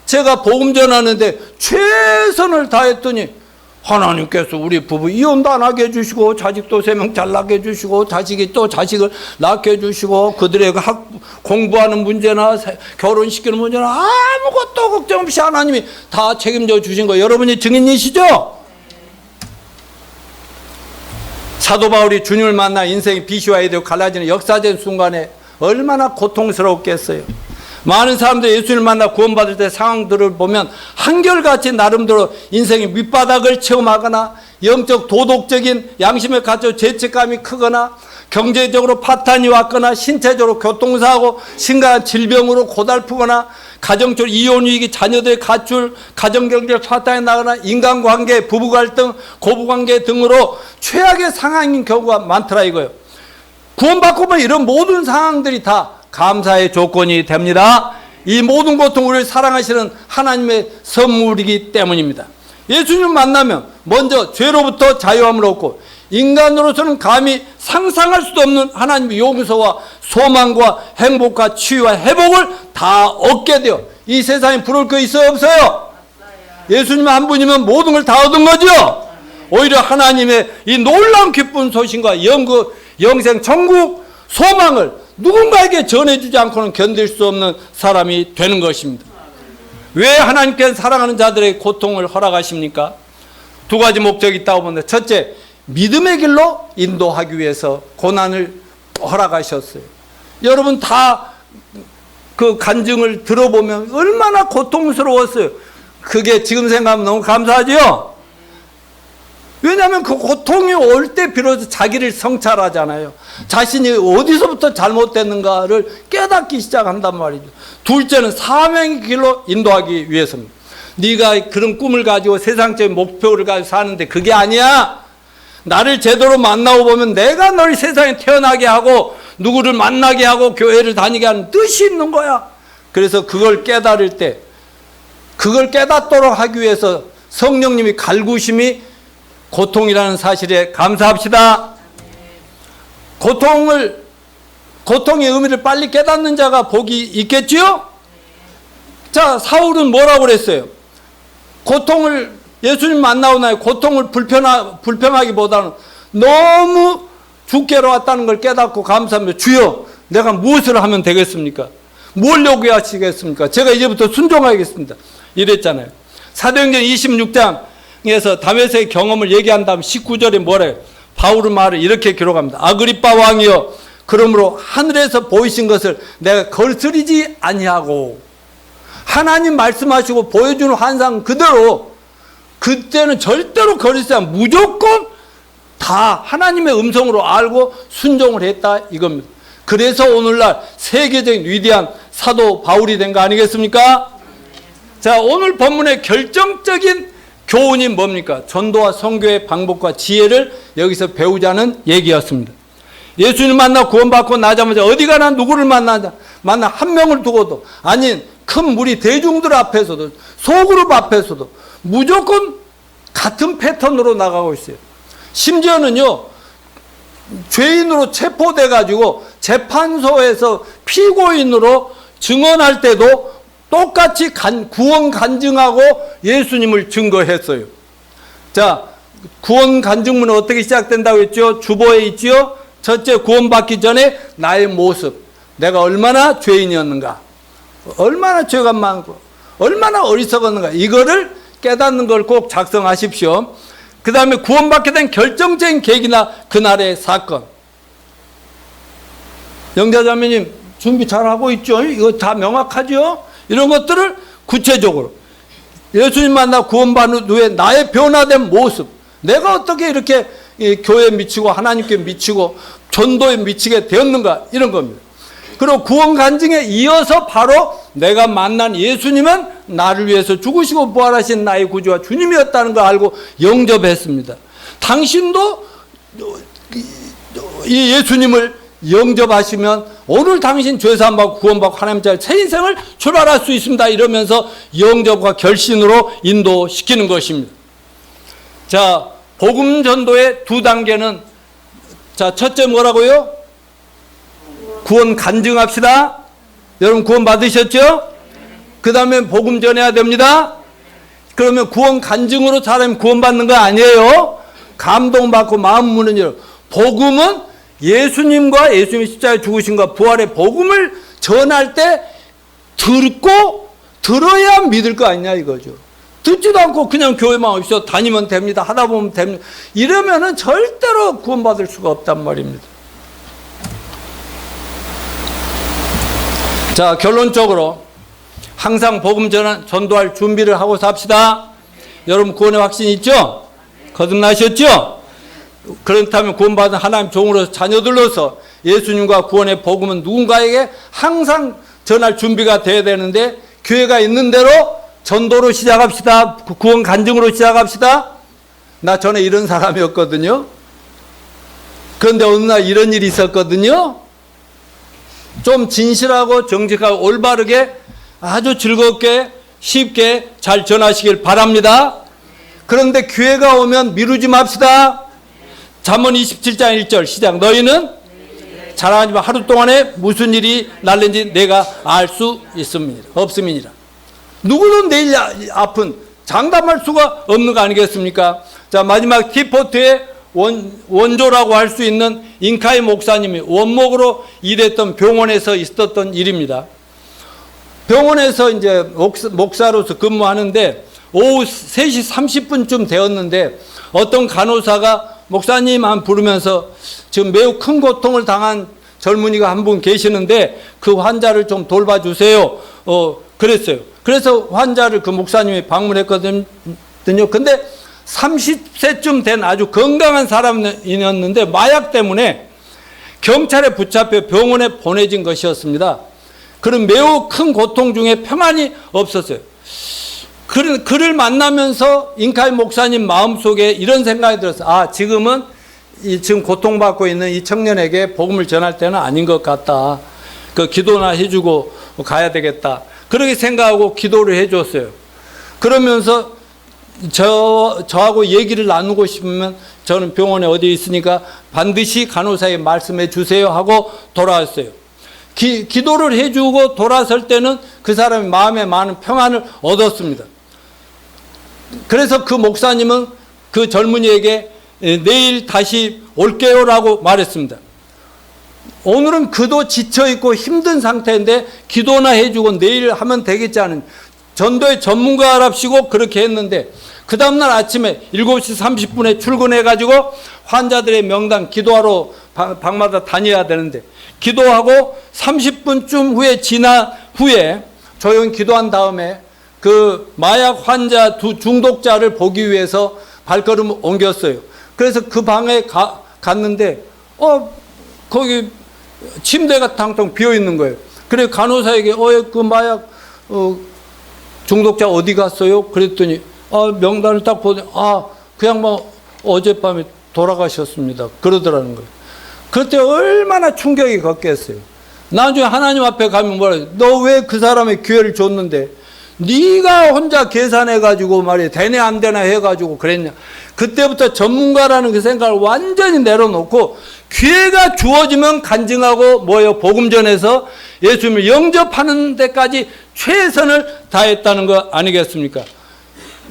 제가 복음 전하는데 최선을 다했더니 하나님께서 우리 부부 이혼도 안 하게 해주시고 자식도 3명 잘 낳게 해주시고 자식이 또 자식을 낳게 해주시고 그들의 공부하는 문제나 결혼시키는 문제나 아무것도 걱정 없이 하나님이 다 책임져 주신 거 여러분이 증인이시죠? 사도 바울이 주님을 만나 인생이 비시와야 되고 갈라지는 역사적인 순간에 얼마나 고통스러웠겠어요. 많은 사람들이 예수님을 만나 구원받을 때 상황들을 보면 한결같이 나름대로 인생의 밑바닥을 체험하거나 영적 도덕적인 양심에 갇혀 죄책감이 크거나 경제적으로 파탄이 왔거나 신체적으로 교통사고 심각한 질병으로 고달프거나 가정적 이혼위기 자녀들의 가출 가정경제 파탄이 나거나 인간관계 부부갈등 고부관계 등으로 최악의 상황인 경우가 많더라 이거예요. 구원받고 보면 이런 모든 상황들이 다 감사의 조건이 됩니다. 이 모든 고통 우리를 사랑하시는 하나님의 선물이기 때문입니다. 예수님 만나면 먼저 죄로부터 자유함을 얻고 인간으로서는 감히 상상할 수도 없는 하나님의 용서와 소망과 행복과 치유와 회복을 다 얻게 돼요. 이 세상에 부러울 거 있어요 없어요? 예수님 한 분이면 모든 걸 다 얻은 거죠. 오히려 하나님의 이 놀라운 기쁜 소식과 영생 천국 소망을 누군가에게 전해주지 않고는 견딜 수 없는 사람이 되는 것입니다. 왜 하나님께서 사랑하는 자들의 고통을 허락하십니까? 두 가지 목적이 있다고 보는데 첫째, 믿음의 길로 인도하기 위해서 고난을 허락하셨어요. 여러분 다 그 간증을 들어보면 얼마나 고통스러웠어요. 그게 지금 생각하면 너무 감사하죠? 왜냐하면 그 고통이 올 때 비로소 자기를 성찰하잖아요. 자신이 어디서부터 잘못됐는가를 깨닫기 시작한단 말이죠. 둘째는 사명의 길로 인도하기 위해서입니다. 네가 그런 꿈을 가지고 세상적인 목표를 가지고 사는데 그게 아니야. 나를 제대로 만나고 보면 내가 널 세상에 태어나게 하고 누구를 만나게 하고 교회를 다니게 하는 뜻이 있는 거야. 그래서 그걸 깨달을 때 그걸 깨닫도록 하기 위해서 성령님이 갈구심이 고통이라는 사실에 감사합시다. 고통의 의미를 빨리 깨닫는 자가 복이 있겠지요? 자, 사울은 뭐라고 그랬어요? 고통을 예수님 만나고 나서 고통을 불평하기보다는 너무 죽게로 왔다는 걸 깨닫고 감사하며 주여 내가 무엇을 하면 되겠습니까? 뭘 요구하시겠습니까? 제가 이제부터 순종하겠습니다. 이랬잖아요. 사도행전 26장에서 다윗의 경험을 얘기한 다음 19절에 뭐래요? 바울의 말을 이렇게 기록합니다. 아그리빠 왕이여 그러므로 하늘에서 보이신 것을 내가 거스르지 아니하고 하나님 말씀하시고 보여주는 환상 그대로 그때는 절대로 거리지 않고 무조건 다 하나님의 음성으로 알고 순종을 했다 이겁니다. 그래서 오늘날 세계적인 위대한 사도 바울이 된 거 아니겠습니까? 자, 오늘 본문의 결정적인 교훈이 뭡니까? 전도와 선교의 방법과 지혜를 여기서 배우자는 얘기였습니다. 예수님 만나 구원받고 나자마자 어디 가나 누구를 만나 한 명을 두고도 아닌 큰 무리 대중들 앞에서도 소그룹 앞에서도 무조건 같은 패턴으로 나가고 있어요. 심지어는요, 죄인으로 체포돼 가지고 재판소에서 피고인으로 증언할 때도 똑같이 구원 간증하고 예수님을 증거했어요. 자, 구원 간증문은 어떻게 시작된다고 했죠? 주보에 있지요. 첫째, 구원받기 전에 나의 모습, 내가 얼마나 죄인이었는가, 얼마나 죄가 많고 얼마나 어리석었는가, 이거를 깨닫는 걸 꼭 작성하십시오. 그 다음에 구원받게 된 결정적인 계기나 그날의 사건. 영자자매님 준비 잘하고 있죠? 이거 다 명확하죠? 이런 것들을 구체적으로 예수님 만나 구원받은 후에 나의 변화된 모습, 내가 어떻게 이렇게 교회에 미치고 하나님께 미치고 전도에 미치게 되었는가, 이런 겁니다. 그리고 구원 간증에 이어서 바로 내가 만난 예수님은 나를 위해서 죽으시고 부활하신 나의 구주와 주님이었다는 걸 알고 영접했습니다. 당신도 이 예수님을 영접하시면 오늘 당신 죄사함 받고 구원받고 하나님 잘 새 인생을 출발할 수 있습니다. 이러면서 영접과 결신으로 인도시키는 것입니다. 자, 복음 전도의 두 단계는, 자, 첫째 뭐라고요? 구원 간증합시다. 여러분 구원 받으셨죠? 그 다음에 복음 전해야 됩니다. 그러면 구원 간증으로 사람이 구원받는 거 아니에요. 감동받고 마음 무는 일. 복음은 예수님과 예수님의 십자가에 죽으신과 부활의 복음을 전할 때 듣고 들어야 믿을 거 아니냐 이거죠. 듣지도 않고 그냥 교회만 오십시오. 다니면 됩니다. 하다 보면 됩니다. 이러면은 절대로 구원받을 수가 없단 말입니다. 자, 결론적으로 항상 복음 전도할 준비를 하고 삽시다. 여러분 구원의 확신 있죠? 거듭나셨죠? 그렇다면 구원받은 하나님 종으로서 자녀들로서 예수님과 구원의 복음은 누군가에게 항상 전할 준비가 돼야 되는데, 교회가 있는 대로 전도로 시작합시다. 구원 간증으로 시작합시다. 나 전에 이런 사람이었거든요. 그런데 어느 날 이런 일이 있었거든요. 좀 진실하고 정직하고 올바르게 아주 즐겁게 쉽게 잘 전하시길 바랍니다. 그런데 기회가 오면 미루지 맙시다. 잠언 27장 1절 시작. 너희는 자랑하지만 하루 동안에 무슨 일이 날는지 내가 알 수 없음이니라. 누구도 내일 아픈 장담할 수가 없는 거 아니겠습니까? 자, 마지막 티포트의 원조라고 할 수 있는 인카이 목사님이 원목으로 일했던 병원에서 있었던 일입니다. 병원에서 이제 목사로서 근무하는데 오후 3시 30분쯤 되었는데 어떤 간호사가 목사님 한 부르면서 지금 매우 큰 고통을 당한 젊은이가 한 분 계시는데 그 환자를 좀 돌봐주세요. 그랬어요. 그래서 환자를 그 목사님이 방문했거든요. 근데 30세쯤 된 아주 건강한 사람이었는데 마약 때문에 경찰에 붙잡혀 병원에 보내진 것이었습니다. 그런 매우 큰 고통 중에 평안이 없었어요. 그를 만나면서 인카이 목사님 마음속에 이런 생각이 들었어요. 아, 지금은 지금 고통받고 있는 이 청년에게 복음을 전할 때는 아닌 것 같다. 그 기도나 해주고 가야 되겠다. 그렇게 생각하고 기도를 해줬어요. 그러면서 저하고 얘기를 나누고 싶으면 저는 병원에 어디 있으니까 반드시 간호사에게 말씀해 주세요 하고 돌아왔어요. 기도를 해주고 돌아설 때는 그 사람이 마음에 많은 평안을 얻었습니다. 그래서 그 목사님은 그 젊은이에게 내일 다시 올게요 라고 말했습니다. 오늘은 그도 지쳐있고 힘든 상태인데 기도나 해주고 내일 하면 되겠지 않은, 전도의 전문가랍시고 그렇게 했는데 그 다음날 아침에 7시 30분에 출근해가지고 환자들의 명단 기도하러 방마다 다녀야 되는데 기도하고 30분쯤 후에 지난 후에 조용히 기도한 다음에 그 마약 환자 두 중독자를 보기 위해서 발걸음을 옮겼어요. 그래서 그 방에 갔는데 거기 침대가 탕탕 비어 있는 거예요. 그래 간호사에게 그 마약 중독자 어디 갔어요? 그랬더니 명단을 딱 보더니 그 양반 어젯밤에 돌아가셨습니다. 그러더라는 거예요. 그때 얼마나 충격이 컸겠어요. 나중에 하나님 앞에 가면 뭐라 너 왜 그 사람의 기회를 줬는데 네가 혼자 계산해가지고 말이야 되네 안 되나 해가지고 그랬냐. 그때부터 전문가라는 그 생각을 완전히 내려놓고 기회가 주어지면 간증하고 복음 전해서 예수님을 영접하는 데까지 최선을 다했다는 거 아니겠습니까?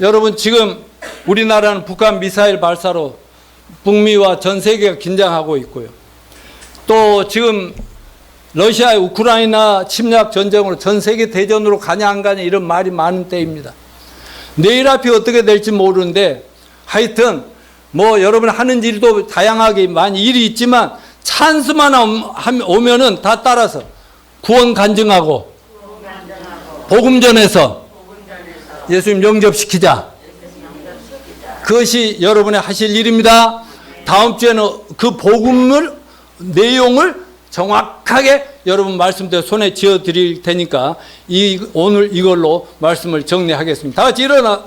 여러분 지금 우리나라는 북한 미사일 발사로 북미와 전 세계가 긴장하고 있고요. 또 지금 러시아의 우크라이나 침략 전쟁으로 전 세계 대전으로 가냐 안 가냐 이런 말이 많은 때입니다. 내일 앞이 어떻게 될지 모르는데 하여튼 여러분 하는 일도 다양하게 많이 일이 있지만 찬스만 오면은 다 따라서 구원 간증하고 복음 전해서 예수님 영접시키자. 그것이 여러분의 하실 일입니다. 다음 주에는 그 복음을 내용을 정확하게 여러분 말씀대로 손에 쥐어 드릴 테니까 오늘 이걸로 말씀을 정리하겠습니다. 다 같이 일어나.